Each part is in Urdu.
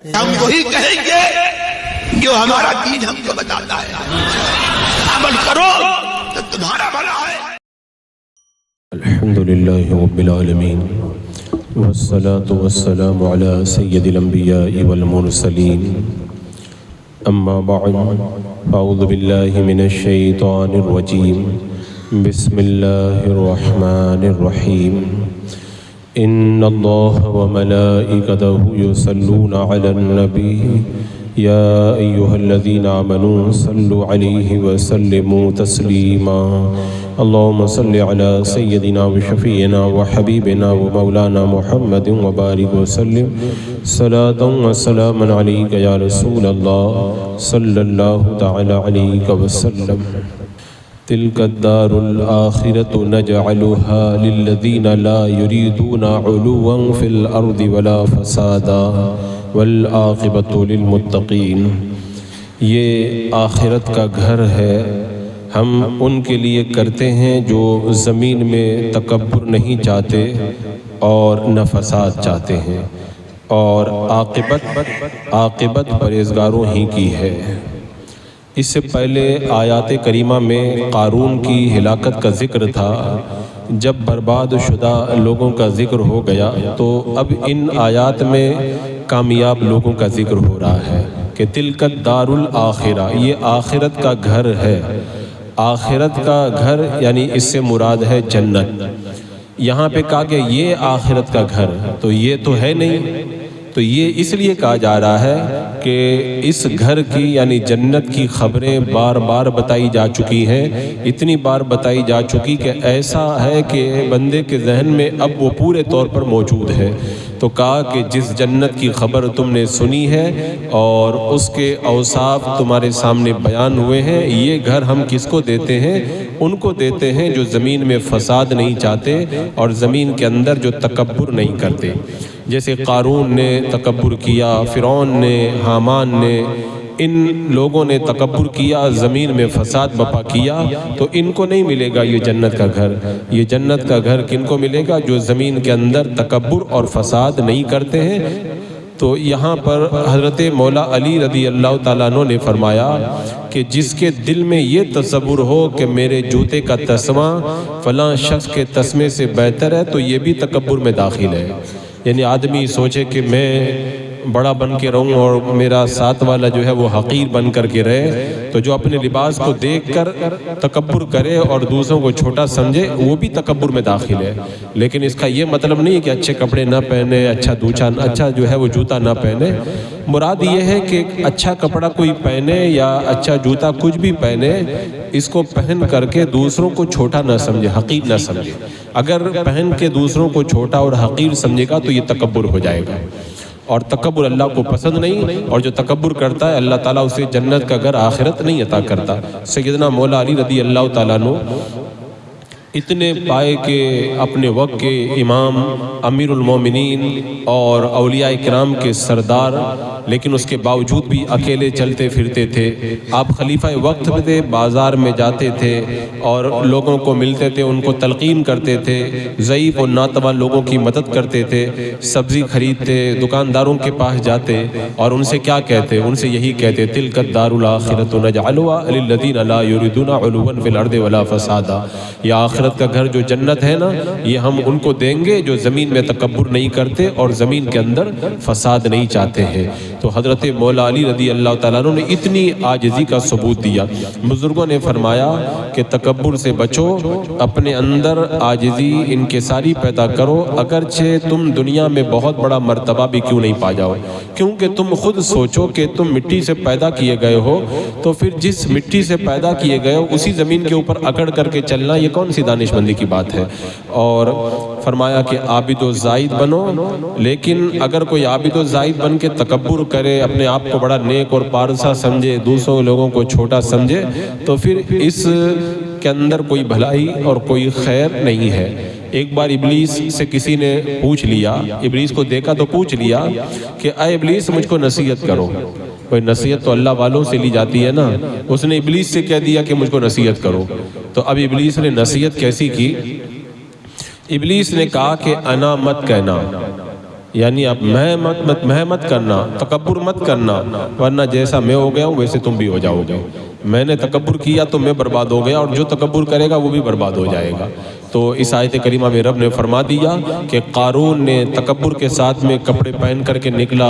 ہم وہی کہیں گے جو ہمارا دین ہم کو بتاتا ہے، عمل کرو تو تمہارا بھلا ہے۔ الحمدللہ رب العالمین والصلاة والسلام على سید الانبیاء والمرسلین، اما بعد اعوذ باللہ من الشیطان الرجیم، بسم اللہ الرحمن الرحیم، ان اللہ وملائکتہ یصلون علی النبی یا ایہا الذین آمنوا صلوا علیہ وسلموا تسلیما، اللہم صل علی سیدنا وشفیعنا وحبیبنا ومولانا محمد وبارک وسلم صلاۃ وسلاما علیک یا رسول اللہ صلی اللہ تعالی علیہ وسلم۔ تلک الدار الآخرۃ نجعلها للذین لا یریدون علوا فی الارض ولا فسادا والعاقبۃ للمتقین۔ یہ آخرت کا گھر ہے، ہم ان کے لیے کرتے ہیں جو زمین میں تکبر نہیں چاہتے اور نہ فساد چاہتے ہیں، اور عاقبت پرہیزگاروں ہی کی ہے۔ اس سے پہلے آیات کریمہ میں قارون کی ہلاکت کا ذکر تھا۔ جب برباد شدہ لوگوں کا ذکر ہو گیا تو اب ان آیات میں کامیاب لوگوں کا ذکر ہو رہا ہے کہ تلک الدار الآخرہ، یہ آخرت کا گھر ہے۔ آخرت کا گھر یعنی اس سے مراد ہے جنت۔ یہاں پہ کہا کہ یہ آخرت کا گھر، تو یہ تو ہے نہیں، تو یہ اس لیے کہا جا رہا ہے کہ اس گھر کی یعنی جنت کی خبریں بار بار بتائی جا چکی ہیں، اتنی بار بتائی جا چکی کہ ایسا ہے کہ بندے کے ذہن میں اب وہ پورے طور پر موجود ہے۔ تو کہا کہ جس جنت کی خبر تم نے سنی ہے اور اس کے اوصاف تمہارے سامنے بیان ہوئے ہیں، یہ گھر ہم کس کو دیتے ہیں؟ ان کو دیتے ہیں جو زمین میں فساد نہیں چاہتے اور زمین کے اندر جو تکبر نہیں کرتے۔ جیسے قارون نے تکبر کیا، فرعون نے، حامان نے، ان لوگوں نے تکبر کیا، زمین میں فساد بپا کیا، تو ان کو نہیں ملے گا یہ جنت کا گھر۔ یہ جنت کا گھر کن کو ملے گا؟ جو زمین کے اندر تکبر اور فساد نہیں کرتے ہیں۔ تو یہاں پر حضرت مولا علی رضی اللہ تعالیٰ عنہ نے فرمایا کہ جس کے دل میں یہ تصور ہو کہ میرے جوتے کا تسمہ فلاں شخص کے تسمے سے بہتر ہے، تو یہ بھی تکبر میں داخل ہے۔ یعنی آدمی سوچے کہ میں بڑا بن کے رہوں اور میرا ساتھ والا جو ہے وہ حقیر بن کر کے رہے، تو جو اپنے لباس کو دیکھ کر تکبر کرے اور دوسروں کو چھوٹا سمجھے، وہ بھی تکبر میں داخل ہے۔ لیکن اس کا یہ مطلب نہیں ہے کہ اچھے کپڑے نہ پہنے، اچھا جو ہے وہ جوتا نہ پہنے۔ مراد یہ ہے کہ اچھا کپڑا کوئی پہنے یا اچھا جوتا کچھ بھی پہنے، اس کو پہن کر کے دوسروں کو چھوٹا نہ سمجھے، حقیر نہ سمجھے۔ اگر پہن کے دوسروں کو چھوٹا اور حقیر سمجھے گا تو یہ تکبر ہو جائے گا، اور تکبر اللہ کو پسند نہیں، اور جو تکبر کرتا ہے اللہ تعالیٰ اسے جنت کا گھر آخرت نہیں عطا کرتا۔ سیدنا مولا علی رضی اللہ تعالیٰ عنہ اتنے پائے کہ اپنے وقت کے امام، امیر المومنین اور اولیاء کرام کے سردار، لیکن اس کے باوجود بھی اکیلے چلتے پھرتے تھے۔ آپ خلیفہ وقت تھے، بازار میں جاتے تھے اور لوگوں کو ملتے تھے، ان کو تلقین کرتے تھے، ضعیف اور ناتواں لوگوں کی مدد کرتے تھے، سبزی خریدتے، دکانداروں کے پاس جاتے اور ان سے کیا کہتے؟ ان سے یہی کہتے تلک الدار الآخرۃ نجعلها للذین لا یریدون علوا فی الارض ولا فسادا۔ یہ آخرت کا گھر جو جنت ہے نا، یہ ہم ان کو دیں گے جو زمین میں تکبر نہیں کرتے اور زمین کے اندر فساد نہیں چاہتے ہیں۔ تو حضرت مولا علی رضی اللہ تعالیٰ عنہ نے اتنی عاجزی کا ثبوت دیا۔ بزرگوں نے فرمایا کہ تکبر سے بچو، اپنے اندر عاجزی انکساری پیدا کرو، اگرچہ تم دنیا میں بہت بڑا مرتبہ بھی کیوں نہیں پا جاؤ، کیونکہ تم خود سوچو کہ تم مٹی سے پیدا کیے گئے ہو، تو پھر جس مٹی سے پیدا کیے گئے ہو اسی زمین کے اوپر اکڑ کر کے چلنا، یہ کون سی دانش مندی کی بات ہے؟ اور فرمایا کہ عابد و زاہد بنو، لیکن اگر کوئی عابد و زاہد بن کے تکبر کرے، اپنے آپ کو بڑا نیک اور پارسا سمجھے، دوسروں لوگوں کو چھوٹا سمجھے، تو پھر اس کے اندر کوئی بھلائی اور کوئی خیر نہیں ہے۔ ایک بار ابلیس سے کسی نے پوچھ لیا، ابلیس کو دیکھا تو پوچھ لیا کہ اے ابلیس مجھ کو نصیحت کرو۔ کوئی نصیحت تو اللہ والوں سے لی جاتی ہے نا، اس نے ابلیس سے کہہ دیا کہ مجھ کو نصیحت کرو۔ تو اب ابلیس نے نصیحت کیسی کی؟ ابلیس نے کہا کہ انا مت کہنا، یعنی اب میں مت کرنا، تکبر مت کرنا، ورنہ جیسا میں ہو گیا ہوں ویسے تم بھی ہو جاؤ گے۔ میں نے تکبر کیا تو میں برباد ہو گیا، اور جو تکبر کرے گا وہ بھی برباد ہو جائے گا۔ تو اس آیت کریمہ میں رب نے فرما دیا کہ قارون نے تکبر کے ساتھ میں کپڑے پہن کر کے نکلا،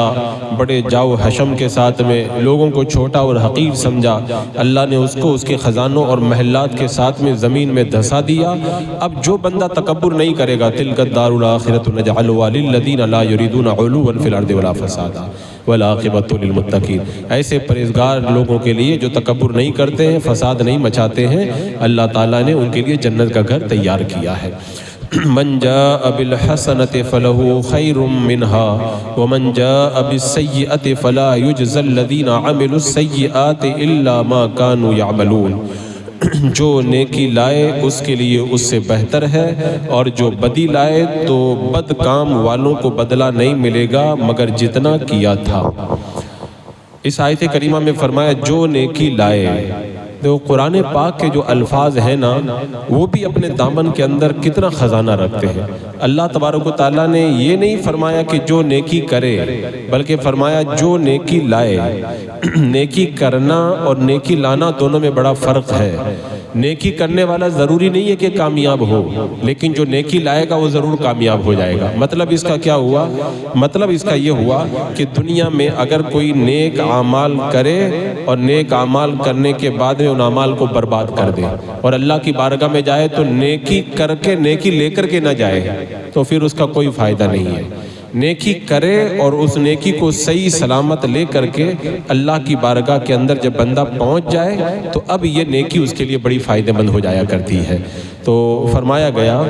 بڑے جاؤ حشم کے ساتھ میں لوگوں کو چھوٹا اور حقیر سمجھا، اللہ نے اس کو اس کے خزانوں اور محلات کے ساتھ میں زمین میں دھسا دیا۔ اب جو بندہ تکبر نہیں کرے گا، تلک الدار الآخرۃ نجعلها للذین لا یریدون علوا فی الارض ولا فسادا والعاقبۃ للمتقین۔ ایسے پرہیزگار لوگوں کے لیے جو تکبر نہیں کرتے ہیں، فساد نہیں مچاتے ہیں، اللہ تعالیٰ نے ان کے لیے جنت کا گھر تیار کیا ہے۔ من جاء بالحسنة فله خير منها ومن جاء بالسيئة فلا يجزى الذين عملوا السيئات إلا ما كانوا يعملون۔ جو نیکی لائے اس کے لیے اس سے بہتر ہے، اور جو بدی لائے تو بد کام والوں کو بدلہ نہیں ملے گا مگر جتنا کیا تھا۔ اس آیت کریمہ میں فرمایا جو نیکی لائے۔ تو قرآن پاک کے جو الفاظ ہیں نا، وہ بھی اپنے دامن کے اندر کتنا خزانہ رکھتے ہیں۔ اللہ تبارک و تعالیٰ نے یہ نہیں فرمایا کہ جو نیکی کرے، بلکہ فرمایا جو نیکی لائے۔ نیکی کرنا اور نیکی لانا دونوں میں بڑا فرق ہے۔ نیکی کرنے والا ضروری نہیں ہے کہ کامیاب ہو، لیکن جو نیکی لائے گا وہ ضرور کامیاب ہو جائے گا۔ مطلب اس کا کیا ہوا؟ مطلب اس کا یہ ہوا کہ دنیا میں اگر کوئی نیک اعمال کرے اور نیک اعمال کرنے کے بعد میں ان اعمال کو برباد کر دے اور اللہ کی بارگاہ میں جائے تو نیکی کر کے نیکی لے کر کے نہ جائے، تو پھر اس کا کوئی فائدہ نہیں ہے۔ نیکی کرے اور اس نیکی کو صحیح سلامت لے کر کے اللہ کی بارگاہ کے اندر جب بندہ پہنچ جائے تو اب یہ نیکی اس کے لیے بڑی فائدہ مند ہو جایا کرتی ہے۔ تو فرمایا گیا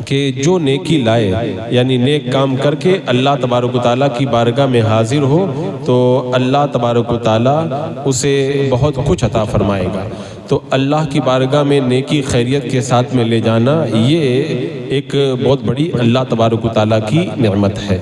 کہ جو نیکی لائے، یعنی نیک کام کر کے اللہ تبارک و تعالیٰ کی بارگاہ میں حاضر ہو تو اللہ تبارک و تعالیٰ اسے بہت کچھ عطا فرمائے گا۔ تو اللہ کی بارگاہ میں نیکی خیریت کے ساتھ میں لے جانا، یہ ایک بہت بڑی اللہ تبارک و تعالیٰ کی نعمت ہے۔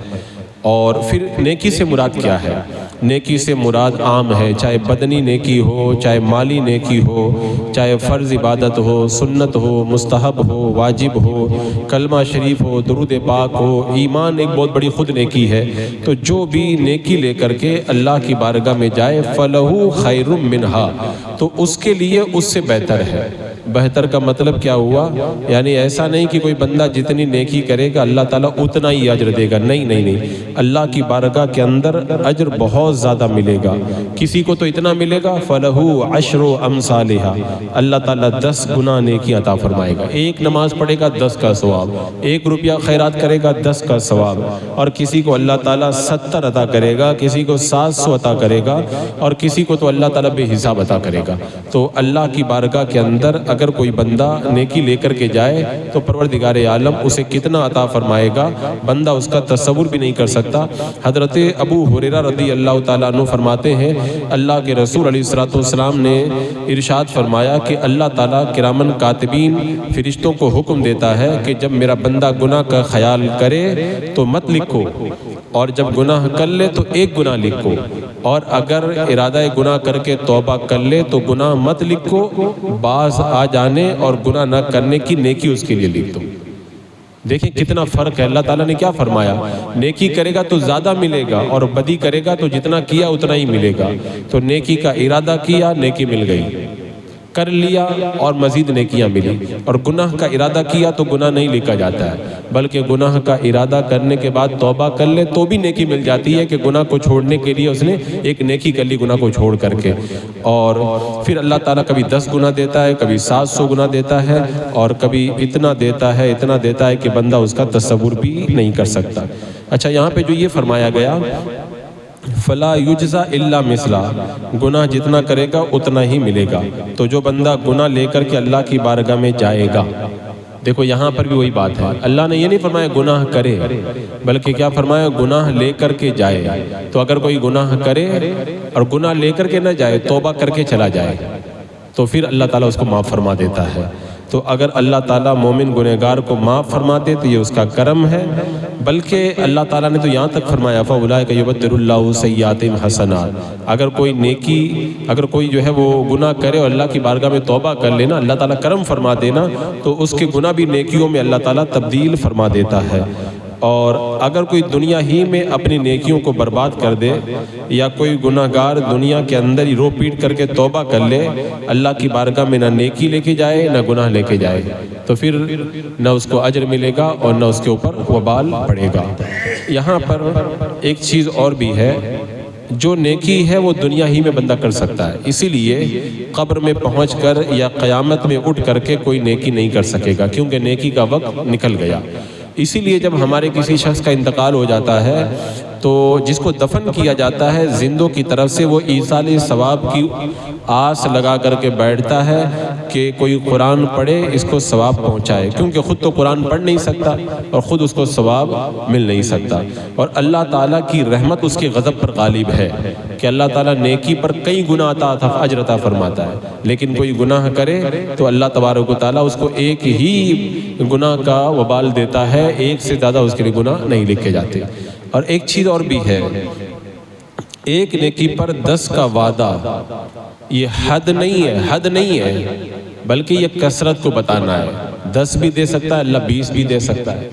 اور پھر نیکی سے مراد کیا ہے؟ نیکی سے مراد عام ہے، چاہے بدنی نیکی ہو، چاہے مالی نیکی ہو، چاہے فرض عبادت ہو، سنت ہو، مستحب ہو، واجب ہو، کلمہ شریف ہو، درود پاک ہو، ایمان ایک بہت بڑی خود نیکی ہے۔ تو جو بھی نیکی لے کر کے اللہ کی بارگاہ میں جائے فَلَهُ خَيْرٌ مِّنْهَا، تو اس کے لیے اس سے بہتر ہے۔ بہتر کا مطلب کیا ہوا؟ یعنی ایسا نہیں کہ کوئی بندہ جتنی نیکی کرے گا اللہ تعالیٰ اتنا ہی اجر دے گا، نہیں، اللہ کی بارگاہ کے اندر اجر بہت زیادہ ملے گا۔ کسی کو تو اتنا ملے گا فَلَهُ عَشْرُ أَمْثَالِهَا، اللہ تعالیٰ 10 گنا نیکی عطا فرمائے گا۔ ایک نماز پڑھے گا 10 کا ثواب، 1 روپیہ خیرات کرے گا 10 کا ثواب، اور کسی کو اللہ تعالیٰ 70 عطا کرے گا، کسی کو 700 عطا کرے گا، اور کسی کو تو اللہ تعالیٰ بے حساب عطا کرے گا۔ تو اللہ کی بارگاہ کے اندر اگر کوئی بندہ نیکی لے کر کے جائے تو پروردگار عالم اسے کتنا عطا فرمائے گا بندہ اس کا تصور بھی نہیں کر سکتا۔ حضرت ابو ہریرہ رضی اللہ تعالیٰ عنہ فرماتے ہیں اللہ کے رسول علیہ الصلوۃ والسلام نے ارشاد فرمایا کہ اللہ تعالیٰ کرامن کاتبین فرشتوں کو حکم دیتا ہے کہ جب میرا بندہ گناہ کا خیال کرے تو مت لکھو، اور جب گناہ کر لے تو 1 گناہ لکھو، اور اگر ارادہ گناہ کر کے توبہ کر لے تو گناہ مت لکھو، باز آ جانے اور گناہ نہ کرنے کی نیکی اس کے لیے لکھ دو۔ دیکھیں کتنا فرق ہے۔ اللہ تعالیٰ نے کیا فرمایا؟ نیکی کرے گا تو زیادہ ملے گا، اور بدی کرے گا تو جتنا کیا اتنا ہی ملے گا۔ تو نیکی کا ارادہ کیا، نیکی مل گئی، کر لیا اور مزید نیکیاں ملی، اور گناہ کا ارادہ کیا تو گناہ نہیں لکھا جاتا ہے، بلکہ گناہ کا ارادہ کرنے کے بعد توبہ کر لے تو بھی نیکی مل جاتی ہے کہ گناہ کو چھوڑنے کے لیے اس نے ایک نیکی کر لی گناہ کو چھوڑ کر کے۔ اور پھر اللہ تعالیٰ کبھی 10 گنا دیتا ہے، کبھی 700 گنا دیتا ہے، اور کبھی اتنا دیتا ہے کہ بندہ اس کا تصور بھی نہیں کر سکتا۔ اچھا، یہاں پہ جو یہ فرمایا گیا فَلَا يُجْزَى إِلَّا مِثْلَا، گناہ جتنا کرے گا اتنا ہی ملے گا۔ تو جو بندہ گناہ لے کر کے اللہ کی بارگاہ میں جائے گا، دیکھو یہاں پر بھی وہی بات ہے، اللہ نے یہ نہیں فرمایا گناہ کرے، بلکہ کیا فرمایا؟ گناہ لے کر کے جائے۔ تو اگر کوئی گناہ کرے اور گناہ لے کر کے نہ جائے، توبہ کر کے چلا جائے، تو پھر اللہ تعالیٰ اس کو معاف فرما دیتا ہے۔ تو اگر اللہ تعالیٰ مومن گنہگار کو معاف فرما دے تو یہ اس کا کرم ہے، بلکہ اللہ تعالیٰ نے تو یہاں تک فرمایا فَأُولَٰئِكَ يُبَدِّلُ اللَّهُ سَيِّئَاتِهِمْ حَسَنَاتٍ، اگر کوئی نیکی، اگر کوئی جو ہے وہ گناہ کرے اور اللہ کی بارگاہ میں توبہ کر لینا، اللہ تعالیٰ کرم فرما دینا، تو اس کے گناہ بھی نیکیوں میں اللہ تعالیٰ تبدیل فرما دیتا ہے۔ اور اگر کوئی دنیا ہی میں اپنی نیکیوں کو برباد کر دے یا کوئی گناہ گار دنیا کے اندر ہی رو پیٹ کر کے توبہ کر لے، اللہ کی بارگاہ میں نہ نیکی لے کے جائے نہ گناہ لے کے جائے، تو پھر نہ اس کو اجر ملے گا اور نہ اس کے اوپر وبال پڑے گا۔ یہاں پر ایک چیز اور بھی ہے، جو نیکی ہے وہ دنیا ہی میں بندہ کر سکتا ہے، اسی لیے قبر میں پہنچ کر یا قیامت میں اٹھ کر کے کوئی نیکی نہیں کر سکے گا، کیونکہ نیکی کا وقت نکل گیا۔ اسی لیے جب ہمارے کسی شخص کا انتقال ہو جاتا ہے تو جس کو دفن کیا جاتا ہے، زندوں کی طرف سے وہ ایصال ثواب کی آس لگا کر کے بیٹھتا ہے کہ کوئی قرآن پڑھے اس کو ثواب پہنچائے، کیونکہ خود تو قرآن پڑھ نہیں سکتا اور خود اس کو ثواب مل نہیں سکتا۔ اور اللہ تعالیٰ کی رحمت اس کے غضب پر غالب ہے کہ اللہ تعالیٰ نیکی پر کئی گنا اجر عطا فرماتا ہے، لیکن کوئی گناہ کرے تو اللہ تبارک و تعالیٰ اس کو ایک ہی گناہ کا وبال دیتا ہے، ایک سے زیادہ اس کے لیے گناہ نہیں لکھے جاتے۔ اور ایک چیز اور بھی ہے، ایک نیکی پر 10 کا وعدہ، یہ حد نہیں ہے بلکہ یہ کثرت کو بتانا ہے۔ 10 بھی دے سکتا ہے اللہ، 20 بھی دے سکتا ہے،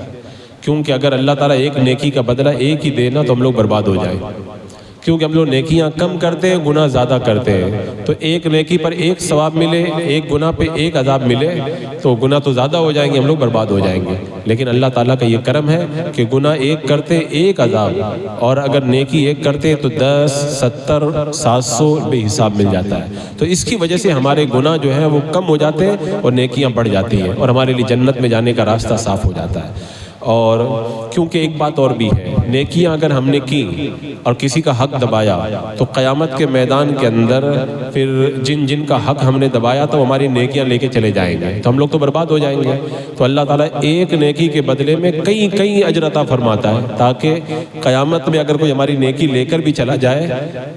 کیونکہ اگر اللہ تعالیٰ ایک نیکی کا بدلہ ایک ہی دینا تو ہم لوگ برباد ہو جائیں، کیونکہ ہم لوگ نیکیاں کم کرتے ہیں، گناہ زیادہ کرتے ہیں، تو ایک نیکی پر ایک ثواب ملے، ایک گناہ پہ ایک عذاب ملے تو گناہ تو زیادہ ہو جائیں گے، ہم لوگ برباد ہو جائیں گے۔ لیکن اللہ تعالیٰ کا یہ کرم ہے کہ گناہ ایک کرتے ایک عذاب، اور اگر نیکی ایک کرتے تو 10 70 700 بے حساب مل جاتا ہے۔ تو اس کی وجہ سے ہمارے گناہ جو ہیں وہ کم ہو جاتے ہیں اور نیکیاں بڑھ جاتی ہیں، اور ہمارے لیے جنت میں جانے کا راستہ صاف ہو جاتا ہے۔ اور کیونکہ ایک بات اور بھی ہے، نیکیاں اگر ہم نے کی اور کسی کا حق دبایا تو قیامت کے میدان کے اندر پھر جن کا حق ہم نے دبایا تو ہماری نیکیاں لے کے چلے جائیں گے، تو ہم لوگ تو برباد ہو جائیں گے۔ تو اللہ تعالیٰ ایک نیکی کے بدلے میں کئی اجر عطا فرماتا ہے، تاکہ قیامت میں اگر کوئی ہماری نیکی لے کر بھی چلا جائے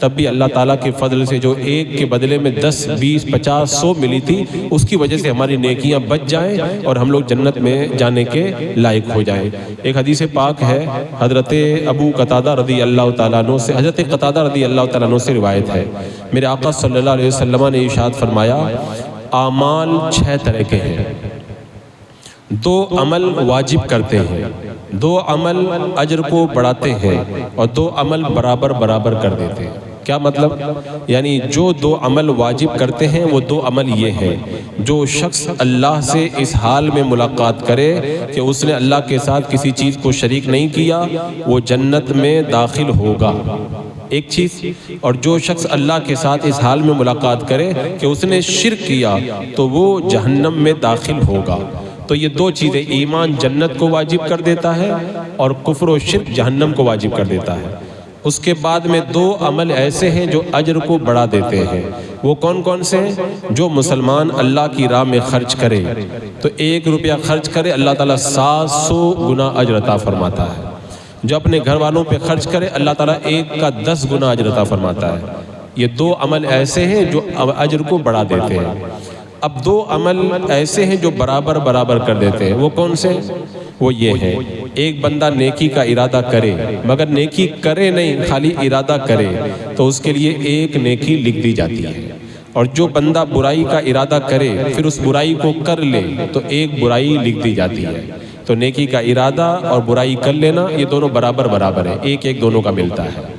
تب بھی اللہ تعالیٰ کے فضل سے جو ایک کے بدلے میں 10 20 50 100 ملی تھی، اس کی وجہ سے ہماری نیکیاں بچ جائیں اور ہم لوگ جنت میں جانے کے لائق ہو جائیں۔ ایک حدیث پاک ہے، حضرت ابو قتادہ رضی اللہ تعالیٰ عنہ سے، حضرت قتادہ رضی اللہ تعالیٰ عنہ سے روایت ہے، میرے آقا صلی اللہ علیہ وسلم نے ارشاد فرمایا، اعمال 6 طرح کے ہیں، 2 عمل واجب کرتے ہیں، 2 عمل اجر کو بڑھاتے ہیں اور 2 عمل برابر کر دیتے ہیں۔ کیا مطلب؟ یعنی جو 2 عمل واجب کرتے ہیں وہ 2 عمل یہ ہیں، جو شخص اللہ سے اس حال میں ملاقات کرے کہ اس نے اللہ کے ساتھ کسی چیز کو شریک نہیں کیا، وہ جنت میں داخل ہوگا، ایک چیز، اور جو شخص اللہ کے ساتھ اس حال میں ملاقات کرے کہ اس نے شرک کیا تو وہ جہنم میں داخل ہوگا۔ تو یہ 2 چیزیں، ایمان جنت کو واجب کر دیتا ہے اور کفر و شرک جہنم کو واجب کر دیتا ہے۔ اس کے بعد میں 2 عمل ایسے ہیں جو اجر کو بڑھا دیتے ہیں، وہ کون سے ہیں؟ جو مسلمان اللہ کی راہ میں خرچ کرے تو 1 روپیہ خرچ کرے اللہ تعالیٰ 700 گنا اجر عطا فرماتا ہے، جو اپنے گھر والوں پہ خرچ کرے اللہ تعالیٰ 1 کا 10 گنا اجر عطا فرماتا ہے۔ یہ 2 عمل ایسے ہیں جو اجر کو بڑھا دیتے ہیں۔ اب 2 عمل ایسے ہیں جو برابر کر دیتے ہیں، وہ کون سے؟ وہ یہ ہے، ایک بندہ نیکی کا ارادہ کرے مگر نیکی کرے نہیں، خالی ارادہ کرے تو اس کے لیے 1 نیکی لکھ دی جاتی ہے، اور جو بندہ برائی کا ارادہ کرے پھر اس برائی کو کر لے تو 1 برائی لکھ دی جاتی ہے۔ تو نیکی کا ارادہ اور برائی کر لینا یہ دونوں برابر ہیں، 1 دونوں کا ملتا ہے،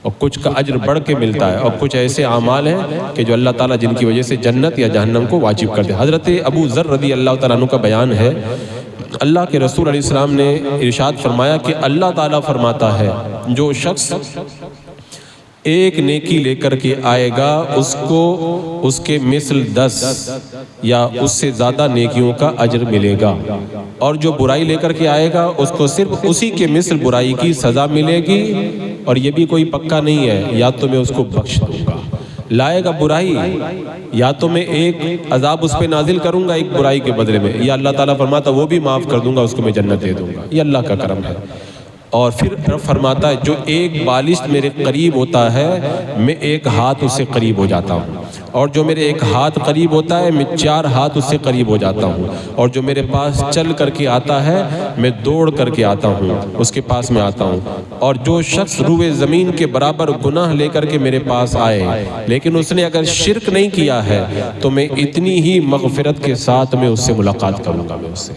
اور کچھ کا اجر بڑھ کے ملتا ہے، اور کچھ ایسے اعمال ہیں کہ جو اللہ تعالیٰ جن کی وجہ سے جنت یا جہنم کو واجب کر دے۔ حضرت ابو ذر رضی اللہ تعالیٰ عنہ کا بیان ہے، اللہ کے رسول علیہ السلام نے ارشاد فرمایا کہ اللہ تعالیٰ فرماتا ہے، جو شخص 1 نیکی لے کر کے آئے گا اس کو اس کے مثل 10 یا اس سے زیادہ نیکیوں کا اجر ملے گا، اور جو برائی لے کر کے آئے گا اس کو صرف اسی کے مثل برائی کی سزا ملے گی، اور یہ بھی کوئی پکا نہیں ہے، یا تو میں اس کو بخش دوں گا، لائے گا برائی یا تو میں 1 عذاب اس پہ نازل کروں گا 1 برائی کے بدلے میں، یا اللہ تعالیٰ فرماتا وہ بھی معاف کر دوں گا، اس کو میں جنت دے دوں گا، یہ اللہ کا کرم ہے۔ اور پھر فرماتا ہے جو 1 بالشت میرے قریب ہوتا ہے میں 1 ہاتھ اس سے قریب ہو جاتا ہوں، اور جو میرے 1 ہاتھ قریب ہوتا ہے میں 4 ہاتھ اس سے قریب ہو جاتا ہوں، اور جو میرے پاس چل کر کے آتا ہے میں دوڑ کر کے آتا ہوں، اس کے پاس میں آتا ہوں، اور جو شخص روئے زمین کے برابر گناہ لے کر کے میرے پاس آئے لیکن اس نے اگر شرک نہیں کیا ہے تو میں اتنی ہی مغفرت کے ساتھ میں اس سے ملاقات کروں گا، میں اس سے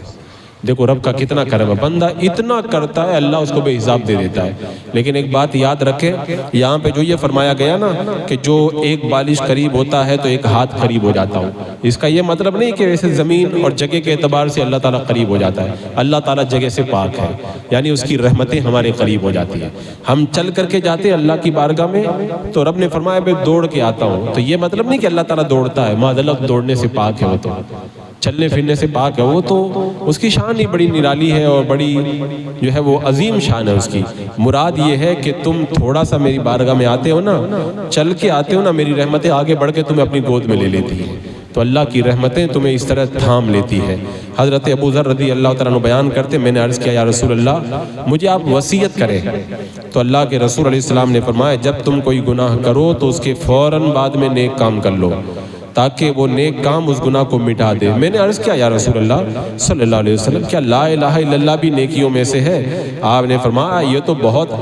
دیکھو رب کا کتنا کرم ہے، بندہ اتنا کرتا ہے اللہ اس کو بے حساب دے دیتا ہے۔ لیکن ایک بات یاد رکھیں، یہاں پہ جو یہ فرمایا گیا نا کہ جو ایک بالش قریب ہوتا ہے تو ایک ہاتھ قریب ہو جاتا ہوں، اس کا یہ مطلب نہیں کہ ویسے زمین اور جگہ کے اعتبار سے اللہ تعالیٰ قریب ہو جاتا ہے۔ اللہ تعالیٰ جگہ سے پاک ہے، یعنی اس کی رحمتیں ہمارے قریب ہو جاتی ہیں۔ ہم چل کر کے جاتے ہیں اللہ کی بارگاہ میں تو رب نے فرمایا میں دوڑ کے آتا ہوں، تو یہ مطلب نہیں کہ اللہ تعالیٰ دوڑتا ہے، معاذ اللہ دوڑنے سے پاک ہے، وہ تو چلنے پھرنے سے پاک ہے، وہ تو اس کی شان ہی بڑی نرالی ہے اور بڑی جو ہے وہ عظیم شان ہے اس کی۔ مراد یہ ہے کہ تم تھوڑا سا میری بارگاہ میں آتے ہو نا، چل کے آتے ہو نا، میری رحمتیں آگے بڑھ کے تمہیں اپنی گود میں لے لیتی ہیں، تو اللہ کی رحمتیں تمہیں اس طرح تھام لیتی ہے۔ حضرت ابو ذر رضی اللہ تعالیٰ عنہ بیان کرتے، میں نے عرض کیا یا رسول اللہ مجھے آپ وصیت کریں، تو اللہ کے رسول علیہ السلام نے فرمایا جب تم کوئی گناہ کرو تو اس کے فوراً بعد میں نیک کام کر لو تاکہ وہ نیک کام اس گناہ کو مٹا دے۔ میں نے عرض کیا یا رسول اللہ صلی اللہ علیہ وسلم کیا لا الہ الا اللہ بھی نیکیوں میں سے ہے؟ آپ نے فرمایا یہ تو بہت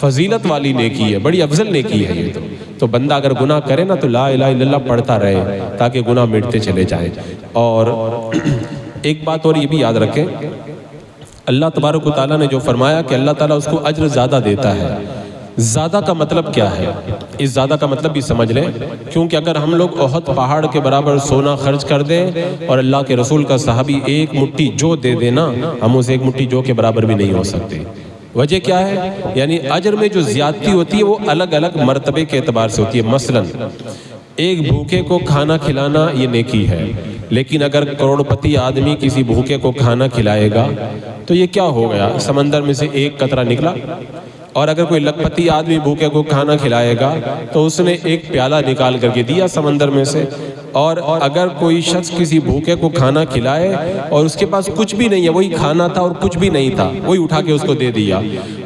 فضیلت والی نیکی ہے، بڑی افضل نیکی ہے یہ تو بندہ اگر گناہ کرے نا تو لا الہ الا اللہ پڑھتا رہے تاکہ گناہ مٹتے چلے جائیں۔ اور ایک بات اور یہ بھی یاد رکھیں، اللہ تبارک و تعالیٰ نے جو فرمایا کہ اللہ تعالیٰ اس کو اجر زیادہ دیتا ہے، زیادہ کا مطلب کیا ہے؟ اس زیادہ کا مطلب بھی سمجھ لیں، کیونکہ اگر ہم لوگ احد پہاڑ کے برابر سونا خرچ کر دیں اور اللہ کے رسول کا صحابی ایک مٹھی جو دے دینا، ہم اس ایک مٹھی جو کے برابر بھی نہیں ہو سکتے۔ وجہ کیا ہے؟ یعنی اجر میں جو زیادتی ہوتی ہے وہ الگ الگ مرتبے کے اعتبار سے ہوتی ہے۔ مثلا ایک بھوکے کو کھانا کھلانا یہ نیکی ہے، لیکن اگر کروڑپتی آدمی کسی بھوکے کو کھانا کھلائے گا تو یہ کیا ہو گیا؟ سمندر میں سے ایک قطرہ نکلا۔ اور اگر کوئی لکھپتی آدمی بھوکے کو کھانا کھلائے گا تو اس نے ایک پیالہ نکال کر کے دیا سمندر میں سے۔ اور اگر کوئی شخص کسی بھوکے کو کھانا کھلائے اور اس کے پاس کچھ بھی نہیں ہے، وہی کھانا تھا اور کچھ بھی نہیں تھا، وہی اٹھا کے اس کو دے دیا،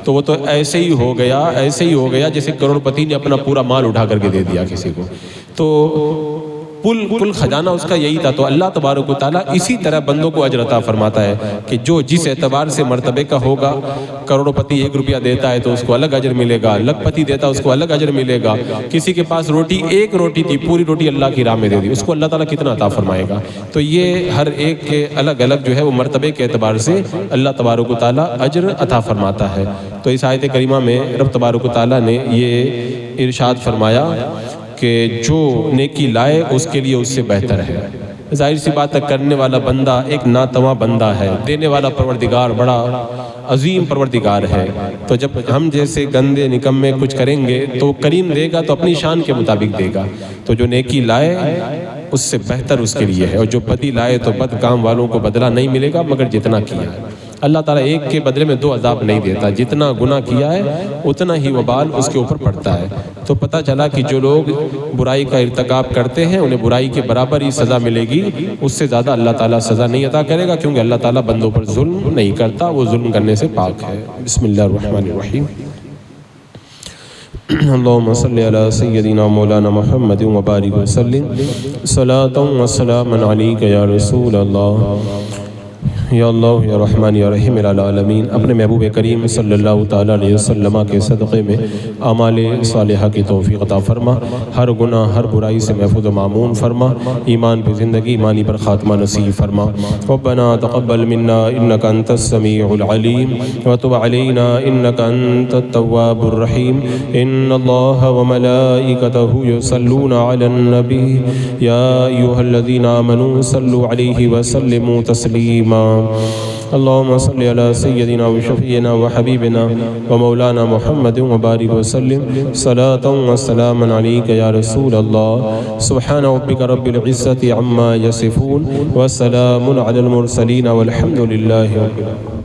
تو وہ تو ایسے ہی ہو گیا جیسے کروڑپتی نے اپنا پورا مال اٹھا کر کے دے دیا کسی کو۔ تو کل خزانہ اس کا یہی تھا۔ تو اللہ تبارک و تعالیٰ اسی طرح بندوں کو اجر عطا فرماتا ہے کہ جو جس اعتبار سے مرتبے کا ہوگا، کروڑپتی 1 روپیہ دیتا ہے تو اس کو الگ اجر ملے گا، لکھپتی دیتا ہے اس کو الگ اجر ملے گا، کسی کے پاس روٹی 1 روٹی تھی، پوری روٹی اللہ کی راہ میں دے دی، اس کو اللہ تعالیٰ کتنا عطا فرمائے گا۔ تو یہ ہر ایک کے الگ الگ جو ہے وہ مرتبے کے اعتبار سے اللہ تبارک و تعالیٰ اجر عطا فرماتا ہے۔ تو اس آیت کریمہ میں رب تبارک و تعالیٰ نے یہ ارشاد فرمایا کہ جو نیکی لائے اس کے لیے اس سے بہتر ہے۔ ظاہر سی بات ہے کرنے والا بندہ ایک ناتواں بندہ ہے، دینے والا پروردگار بڑا عظیم پروردگار ہے۔ تو جب ہم جیسے گندے نکمے کچھ کریں گے تو کریم دے گا تو اپنی شان کے مطابق دے گا۔ تو جو نیکی لائے اس سے بہتر اس کے لیے ہے، اور جو بدی لائے تو بد کام والوں کو بدلہ نہیں ملے گا مگر جتنا کیا ہے۔ اللہ تعالیٰ ایک کے بدلے میں 2 عذاب نہیں دیتا، جتنا گناہ کیا ہے اتنا ہی وبال اس کے اوپر پڑتا ہے۔ تو پتہ چلا کہ جو لوگ برائی کا ارتکاب کرتے ہیں انہیں برائی کے برابر ہی سزا ملے گی، اس سے زیادہ اللہ تعالیٰ سزا نہیں عطا کرے گا، کیونکہ اللہ تعالیٰ بندوں پر ظلم نہیں کرتا، وہ ظلم کرنے سے پاک ہے۔ بسم اللہ الرحمن الرحیم۔ اللہم صلی علی سیدنا مولانا محمد وبارک وسلم، صلاۃ و سلام علیک یا رسول اللہ، یا اللہ یا رحمان یا رحیم العالمین۔ اپنے محبوب کریم صلی اللہ تعالیٰ علیہ وسلم کے صدقے میں اعمال صالحہ کی توفیق عطا فرما، ہر گناہ ہر برائی سے محفوظ و معمون فرما، ایمان پہ زندگی ایمانی پر خاتمہ نصیب فرما۔ ربنا تقبل منا انک انت السمیع العلیم وتب علینا انک انت التواب الرحیم۔ ان اللہ وملائکتہ یصلون علی النبی یا ایھا الذین آمنوا صلوا علیہ وسلموا تسلیما۔ اللہم صلی علی سیدنا و شفیعنا و حبیبنا و مولانا محمد وبارک وسلم، صلاۃ و سلام علیک یا رسول اللہ۔ سبحان ربک رب العزت عما یصفون وسلام علی المرسلین والحمد للہ رب العالمین۔